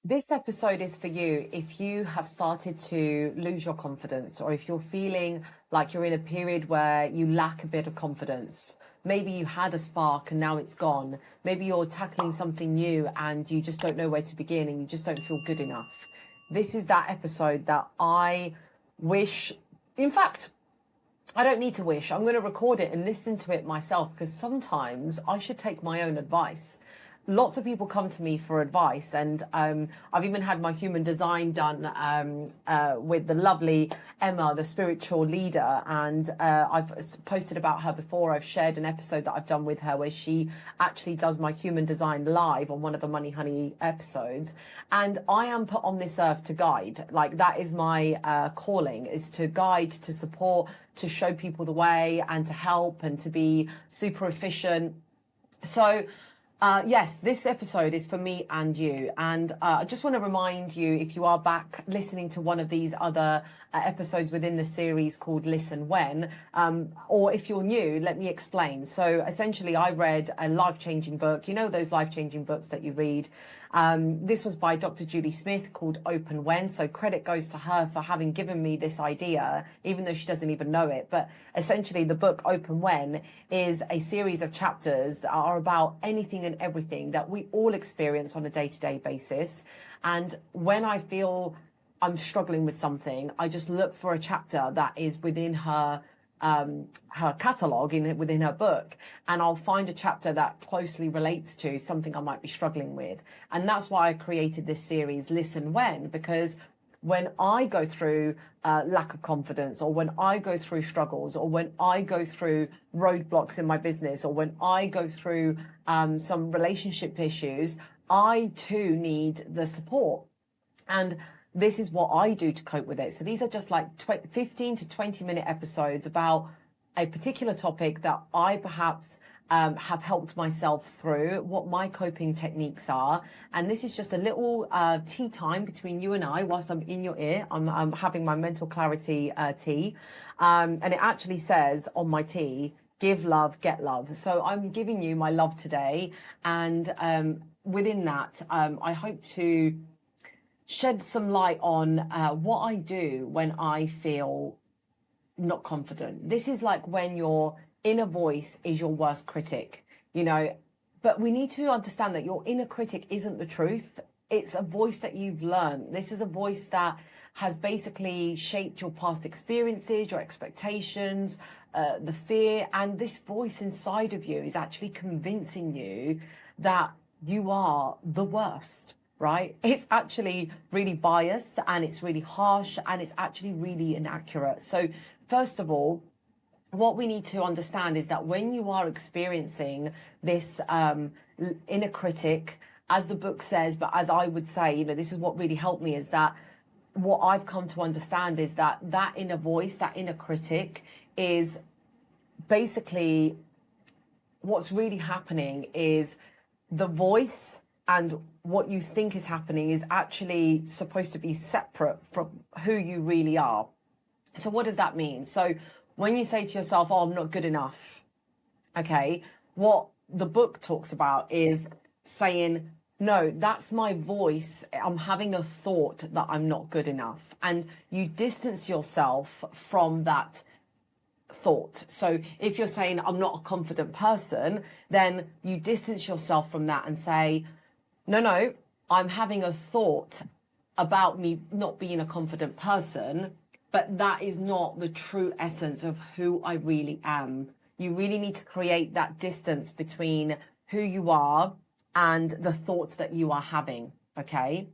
This episode is for you if you have started to lose your confidence, or if you're feeling like you're in a period where you lack a bit of confidence. Maybe you had a spark and now it's gone. Maybe you're tackling something new and you just don't know where to begin and you just don't feel good enough. This is that episode that I wish, in fact, I don't need to wish. I'm going to record it and listen to it myself, because sometimes I should take my own advice. Lots of people come to me for advice, and I've even had my human design done with the lovely Emma, the spiritual leader, and I've posted about her before. I've shared an episode that I've done with her where she actually does my human design live on one of the Money Honey episodes. And I am put on this earth to guide. Like, that is my calling, is to guide, to support, to show people the way, and to help, and to be super efficient. So yes, this episode is for me and you. And I just want to remind you, if you are back listening to one of these other episodes within the series called Listen When, or if you're new, let me explain. So essentially, I read a life-changing book. You know those life-changing books that you read. This was by Dr. Julie Smith, called Open When. So credit goes to her for having given me this idea, even though she doesn't even know it. But essentially, the book Open When is a series of chapters that are about anything and everything that we all experience on a day-to-day basis. And when I feel I'm struggling with something, I just look for a chapter that is within her catalogue, within her book, and I'll find a chapter that closely relates to something I might be struggling with. And that's why I created this series, Listen When, because when I go through lack of confidence, or when I go through struggles, or when I go through roadblocks in my business, or when I go through some relationship issues, I too need the support. And this is what I do to cope with it. So these are just like 15 to 20-minute episodes about a particular topic that I perhaps have helped myself through, what my coping techniques are. And this is just a little tea time between you and I whilst I'm in your ear. I'm having my mental clarity tea. And it actually says on my tea, give love, get love. So I'm giving you my love today. And within that, I hope to shed some light on what I do when I feel not confident. This is like when your inner voice is your worst critic, you know, but we need to understand that your inner critic isn't the truth. It's a voice that you've learned. This is a voice that has basically shaped your past experiences, your expectations, the fear, and this voice inside of you is actually convincing you that you are the worst. Right? It's actually really biased, and it's really harsh, and it's actually really inaccurate. So first of all, what we need to understand is that when you are experiencing this inner critic, as the book says, but as I would say, you know, this is what really helped me, is that what I've come to understand is that that inner voice, that inner critic, is basically what's really happening is the voice and what you think is happening is actually supposed to be separate from who you really are. So what does that mean? So when you say to yourself, oh, I'm not good enough, okay, what the book talks about is saying, no, that's my voice. I'm having a thought that I'm not good enough. And you distance yourself from that thought. So if you're saying, I'm not a confident person, then you distance yourself from that and say, no, I'm having a thought about me not being a confident person, but that is not the true essence of who I really am. You really need to create that distance between who you are and the thoughts that you are having, okay?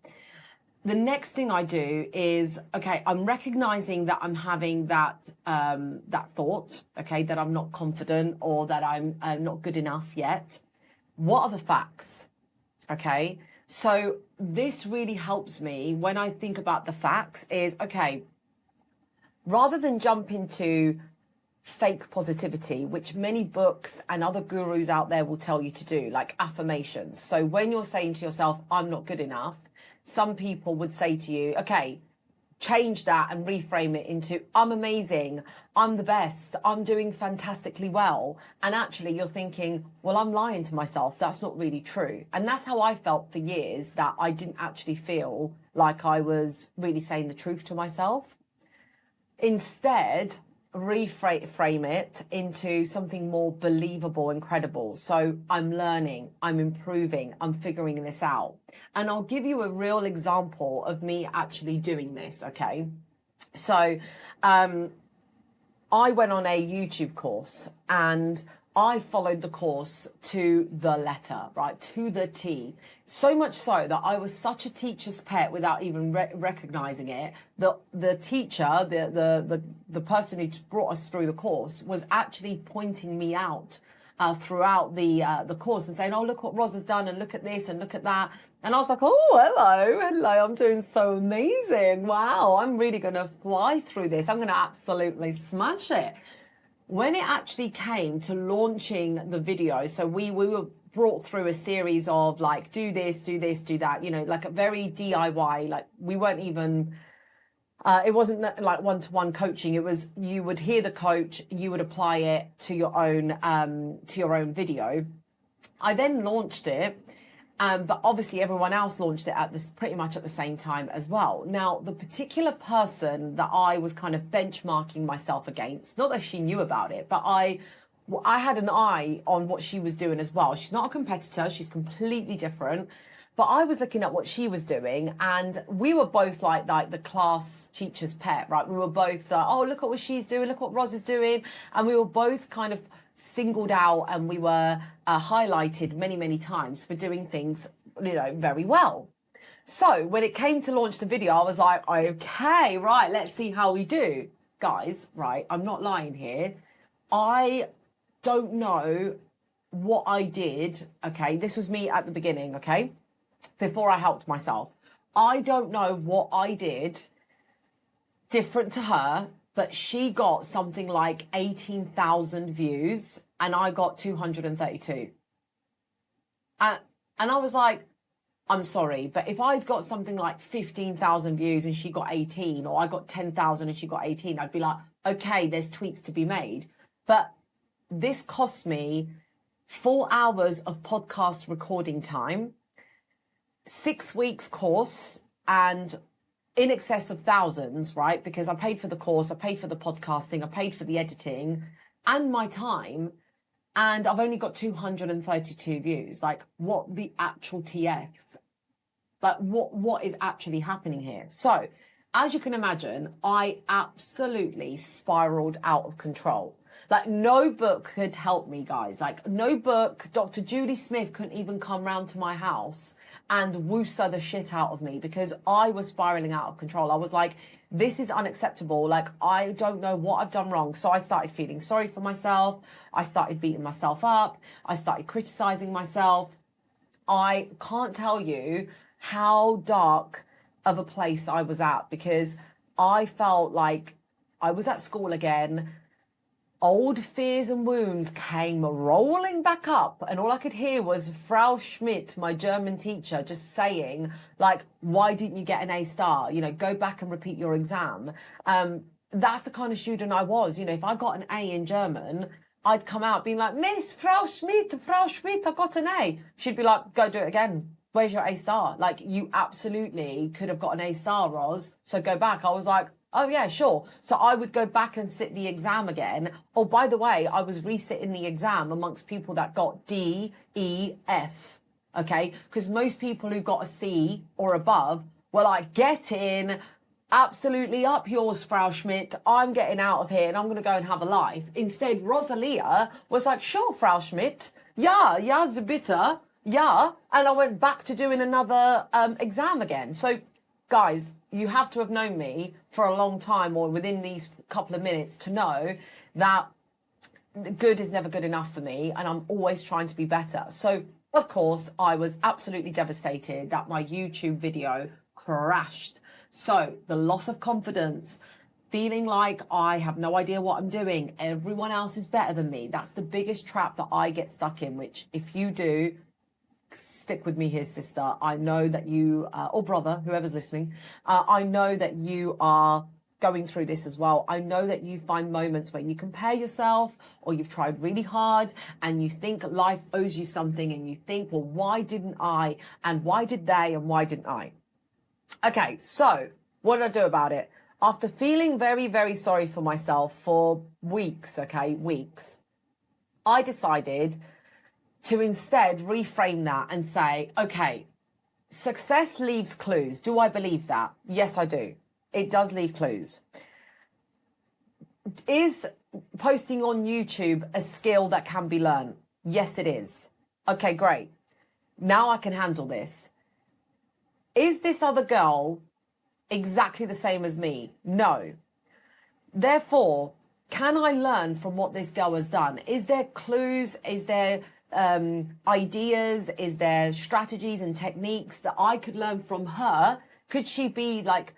The next thing I do is, okay, I'm recognizing that I'm having that thought, okay, that I'm not confident, or that I'm not good enough yet. What are the facts? Okay, so this really helps me when I think about the facts is, okay, rather than jump into fake positivity, which many books and other gurus out there will tell you to do, like affirmations. So when you're saying to yourself, I'm not good enough, some people would say to you, okay, change that and reframe it into, I'm amazing, I'm the best, I'm doing fantastically well. And actually you're thinking, well, I'm lying to myself. That's not really true. And that's how I felt for years, that I didn't actually feel like I was really saying the truth to myself. Instead, reframe it into something more believable and credible. So I'm learning, I'm improving, I'm figuring this out. And I'll give you a real example of me actually doing this, okay? So I went on a YouTube course and I followed the course to the letter, right, to the T. So much so that I was such a teacher's pet without even recognizing it. The teacher, the person who brought us through the course, was actually pointing me out throughout the course and saying, "Oh, look what Roz has done, and look at this, and look at that." And I was like, "Oh, hello, I'm doing so amazing. Wow, I'm really going to fly through this. I'm going to absolutely smash it." When it actually came to launching the video, so we were brought through a series of like, do this, do that, you know, like a very DIY, like we weren't even, it wasn't like one-to-one coaching. It was, you would hear the coach, you would apply it to your own video. I then launched it. But obviously everyone else launched it at pretty much at the same time as well. Now, the particular person that I was kind of benchmarking myself against, not that she knew about it, but I had an eye on what she was doing as well. She's not a competitor. She's completely different. But I was looking at what she was doing, and we were both like the class teacher's pet, right? We were both, oh, look at what she's doing. Look what Roz is doing. And we were both kind of singled out, and we were highlighted many times for doing things, you know, very well. So when it came to launch the video, I was like, okay, right, let's see how we do. Guys, right, I'm not lying here. I don't know what I did, okay? This was me at the beginning, okay? Before I helped myself. I don't know what I did different to her, but she got something like 18,000 views and I got 232. And I was like, I'm sorry, but if I'd got something like 15,000 views and she got 18, or I got 10,000 and she got 18, I'd be like, okay, there's tweaks to be made. But this cost me 4 hours of podcast recording time, 6 weeks course, and in excess of thousands, right? Because I paid for the course, I paid for the podcasting, I paid for the editing and my time, and I've only got 232 views. Like, what the actual TF? Like, what is actually happening here? So, as you can imagine, I absolutely spiraled out of control. Like, no book could help me, guys. Like, no book, Dr. Judy Smith couldn't even come round to my house and woosa the shit out of me, because I was spiraling out of control. I was like, this is unacceptable. Like, I don't know what I've done wrong. So I started feeling sorry for myself. I started beating myself up. I started criticizing myself. I can't tell you how dark of a place I was at, because I felt like I was at school again. Old fears and wounds came rolling back up, and all I could hear was Frau Schmidt, my German teacher, just saying, like, why didn't you get an A star? You know, go back and repeat your exam. That's the kind of student I was. You know, if I got an A in German, I'd come out being like, Miss Frau Schmidt, I got an A. She'd be like, go do it again. Where's your A star? Like, you absolutely could have got an A star, Roz. So go back. I was like, oh, yeah, sure. So I would go back and sit the exam again. Oh, by the way, I was resitting the exam amongst people that got D, E, F. Okay? Because most people who got a C or above were like, get in, absolutely up yours, Frau Schmidt. I'm getting out of here and I'm going to go and have a life. Instead, Rosalia was like, sure, Frau Schmidt. Ja, so bitte. Yeah. And I went back to doing another exam again. So, guys, you have to have known me for a long time, or within these couple of minutes, to know that good is never good enough for me, and I'm always trying to be better. So, of course, I was absolutely devastated that my YouTube video crashed. So, the loss of confidence, feeling like I have no idea what I'm doing, everyone else is better than me. That's the biggest trap that I get stuck in, which if you do, stick with me here, sister. I know that you, or brother, whoever's listening, I know that you are going through this as well. I know that you find moments where you compare yourself, or you've tried really hard and you think life owes you something, and you think, well, why didn't I? And why did they? And why didn't I? Okay, so what did I do about it? After feeling very, very sorry for myself for weeks, I decided to instead reframe that and say, okay, success leaves clues. Do I believe that? Yes, I do. It does leave clues. Is posting on YouTube a skill that can be learned? Yes, it is. Okay, great. Now I can handle this. Is this other girl exactly the same as me? No. Therefore, can I learn from what this girl has done? Is there clues? Is there ideas? Is there strategies and techniques that I could learn from her? Could she be like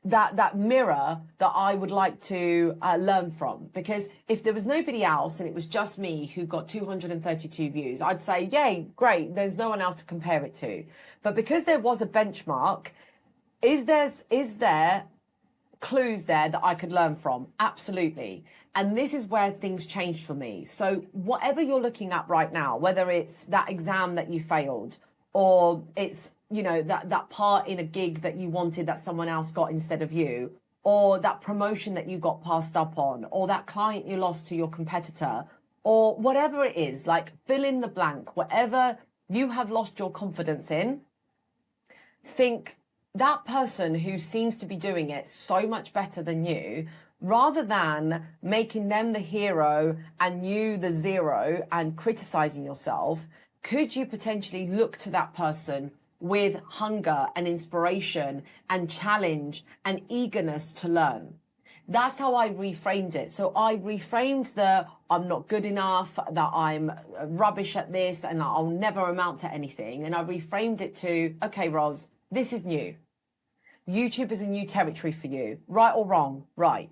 that mirror that I would like to learn from? Because if there was nobody else and it was just me who got 232 views, I'd say, yay, great, there's no one else to compare it to. But because there was a benchmark, is there clues there that I could learn from? Absolutely. And this is where things changed for me. So whatever you're looking at right now, whether it's that exam that you failed, or it's, you know, that part in a gig that you wanted that someone else got instead of you, or that promotion that you got passed up on, or that client you lost to your competitor, or whatever it is, like fill in the blank, whatever you have lost your confidence in, think that person who seems to be doing it so much better than you, rather than making them the hero and you the zero and criticizing yourself, could you potentially look to that person with hunger and inspiration and challenge and eagerness to learn? That's how I reframed it. So I reframed the I'm not good enough, that I'm rubbish at this, and that I'll never amount to anything. And I reframed it to, okay, Roz, this is new. YouTube is a new territory for you. Right or wrong? Right.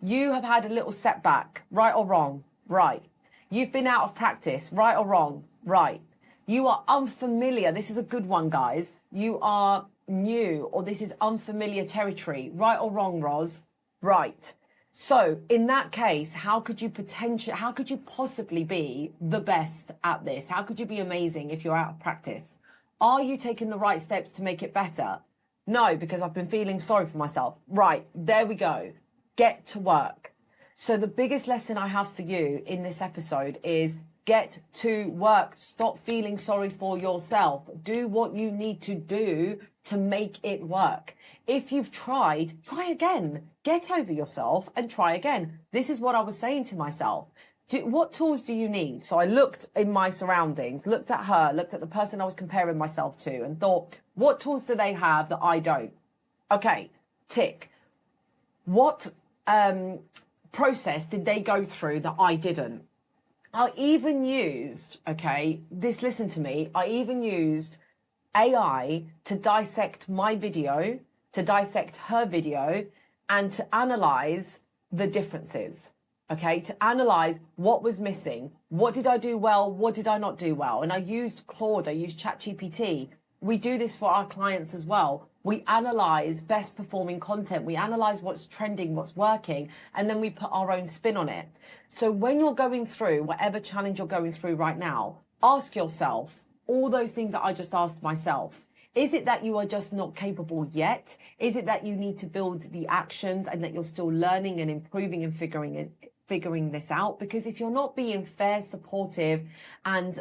You have had a little setback. Right or wrong? Right. You've been out of practice. Right or wrong? Right. You are unfamiliar. This is a good one, guys. You are new, or this is unfamiliar territory. Right or wrong, Roz? Right. So in that case, how could you possibly be the best at this? How could you be amazing if you're out of practice? Are you taking the right steps to make it better? No, because I've been feeling sorry for myself. Right, there we go. Get to work. So the biggest lesson I have for you in this episode is get to work. Stop feeling sorry for yourself. Do what you need to do to make it work. If you've tried, try again. Get over yourself and try again. This is what I was saying to myself. What tools do you need? So I looked in my surroundings, looked at her, looked at the person I was comparing myself to, and thought, what tools do they have that I don't? Okay, tick. What process did they go through that I didn't? I even used, listen to me, I even used AI to dissect my video, to dissect her video, and to analyze the differences. Okay, to analyze what was missing. What did I do well? What did I not do well? And I used Claude, I used ChatGPT. We do this for our clients as well. We analyze best performing content. We analyze what's trending, what's working, and then we put our own spin on it. So when you're going through whatever challenge you're going through right now, ask yourself all those things that I just asked myself. Is it that you are just not capable yet? Is it that you need to build the actions and that you're still learning and improving and figuring this out? Because if you're not being fair, supportive, and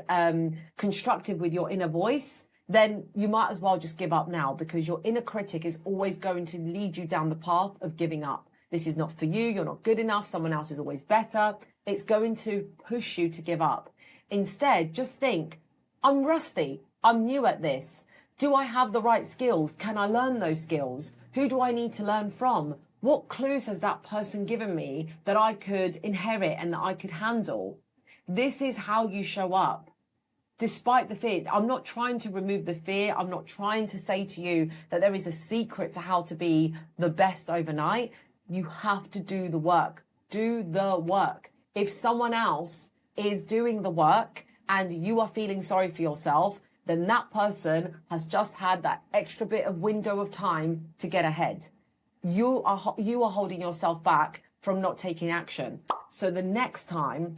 constructive with your inner voice, then you might as well just give up now, because your inner critic is always going to lead you down the path of giving up. This is not for you. You're not good enough. Someone else is always better. It's going to push you to give up. Instead, just think, I'm rusty. I'm new at this. Do I have the right skills? Can I learn those skills? Who do I need to learn from? What clues has that person given me that I could inherit and that I could handle? This is how you show up. Despite the fear, I'm not trying to remove the fear. I'm not trying to say to you that there is a secret to how to be the best overnight. You have to do the work. Do the work. If someone else is doing the work and you are feeling sorry for yourself, then that person has just had that extra bit of window of time to get ahead. You are holding yourself back from not taking action. So the next time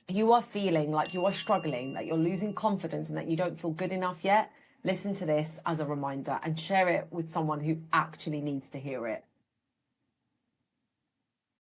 you are feeling like you are struggling, that you're losing confidence and that you don't feel good enough yet, listen to this as a reminder and share it with someone who actually needs to hear it.